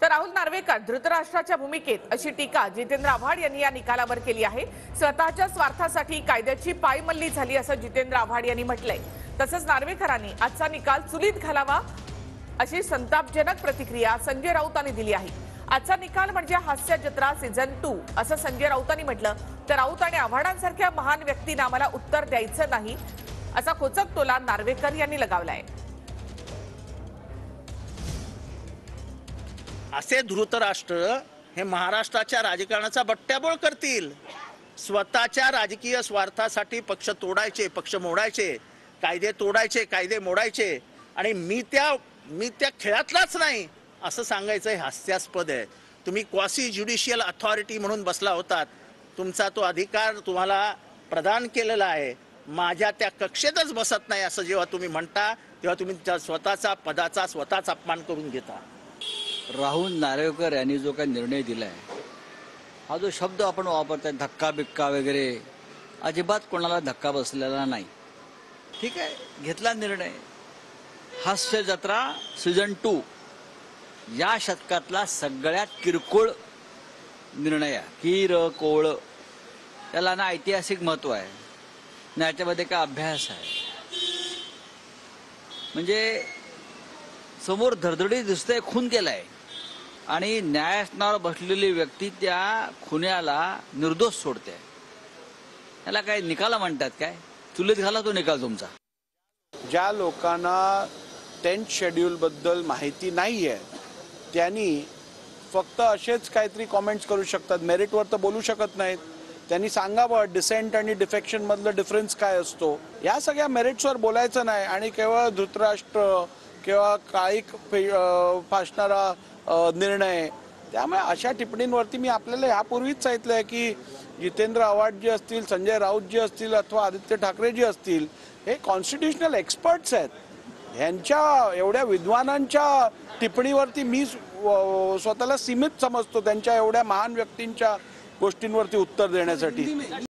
तर राहुल नार्वेकर धृतराष्ट्राच्या भूमिकेत अशी टीका जितेंद्र आव्हाड यांनी या निकालावर केली आहे। स्वतःच्या स्वार्थासाठी कायद्याची पायमल्ली झाली असं जितेंद्र आव्हाड यांनी म्हटलंय। तसंच नार्वेकरांनी आजचा निकाल चुलीत घालावा अशी संतापजनक प्रतिक्रिया संजय राऊतांनी दिली आहे। आजचा निकाल म्हणजे हास्य जत्रा सीझन 2 असं संजय राऊतांनी म्हटलं। तर राऊत आणि आव्हाडांसारख्या महान व्यक्तींना आम्हाला उत्तर द्यायचं नाही असा खोचक टोला नार्वेकर यांनी लगावलाय। असे धृतराष्ट्र हे महाराष्ट्राच्या राजकारणाचा बट्ट्याबोळ करतील। स्वतःच्या राजकीय स्वार्थासाठी पक्ष तोडायचे, पक्ष मोडायचे, कायदे तोडायचे, कायदे मोडायचे आणि मी त्या खेळातलाच नाही असं सांगायचं हे हास्यास्पद आहे। तुम्ही क्वासी ज्युडिशियल अथॉरिटी म्हणून बसला होतात, तुमचा तो अधिकार तुम्हाला प्रदान केलेला आहे। माझ्या त्या कक्षेतच बसत नाही असं जेव्हा तुम्ही म्हणता तेव्हा तुम्ही त्या स्वतःचा पदाचा स्वतःच अपमान करून घेता। राहुल नार्वेकर यांनी जो काही निर्णय दिलाय, हा जो शब्द आपण वापरताय धक्का बिक्का वगैरे, अजिबात कोणाला धक्का बसलेला नाही। ठीक आहे, घेतला निर्णय। हास्य जत्रा सीझन 2 या शतकातला सगळ्यात किरकोळ निर्णय आहे। किरकोळ, त्याला ना ऐतिहासिक महत्व आहे ना याच्यामध्ये काय अभ्यास आहे। म्हणजे समोर धडधडी दिसतंय, खून केलाय आणि न्यायासनावर बसलेली व्यक्ती त्या खुन्याला निर्दोष सोडते। याला काय निकाल म्हणतात काय? चुलीत घाला तो निकाल तुमचा। ज्या लोकांना 10th शेड्यूल बद्दल माहिती नाहीये त्यांनी फक्त असेच काहीतरी कमेंट्स करू शकतात, मेरिटवर तर बोलू शकत नाहीत। त्यांनी सांगावं डिसेंट आणि डिफेक्शन मधलं डिफरन्स काय असतो। या सगळ्या मेरिट्सवर बोलायचं नाही आणि केवळ धृतराष्ट्र किंवा काळीक फासणारा निर्णय। त्यामुळे अशा टिप्पणींवरती मी आपल्याला यापूर्वीच सांगितलंय की जितेंद्र आव्हाड जे असतील, संजय राऊत जे असतील अथवा आदित्य ठाकरे जे असतील, हे कॉन्स्टिट्यूशनल एक्सपर्ट्स आहेत। ह्यांच्या एवढ्या विद्वानांच्या टिप्पणीवरती मी स्वतःला सीमित समजतो, त्यांच्या एवढ्या महान व्यक्तींच्या गोष्टींवरती उत्तर देण्यासाठी।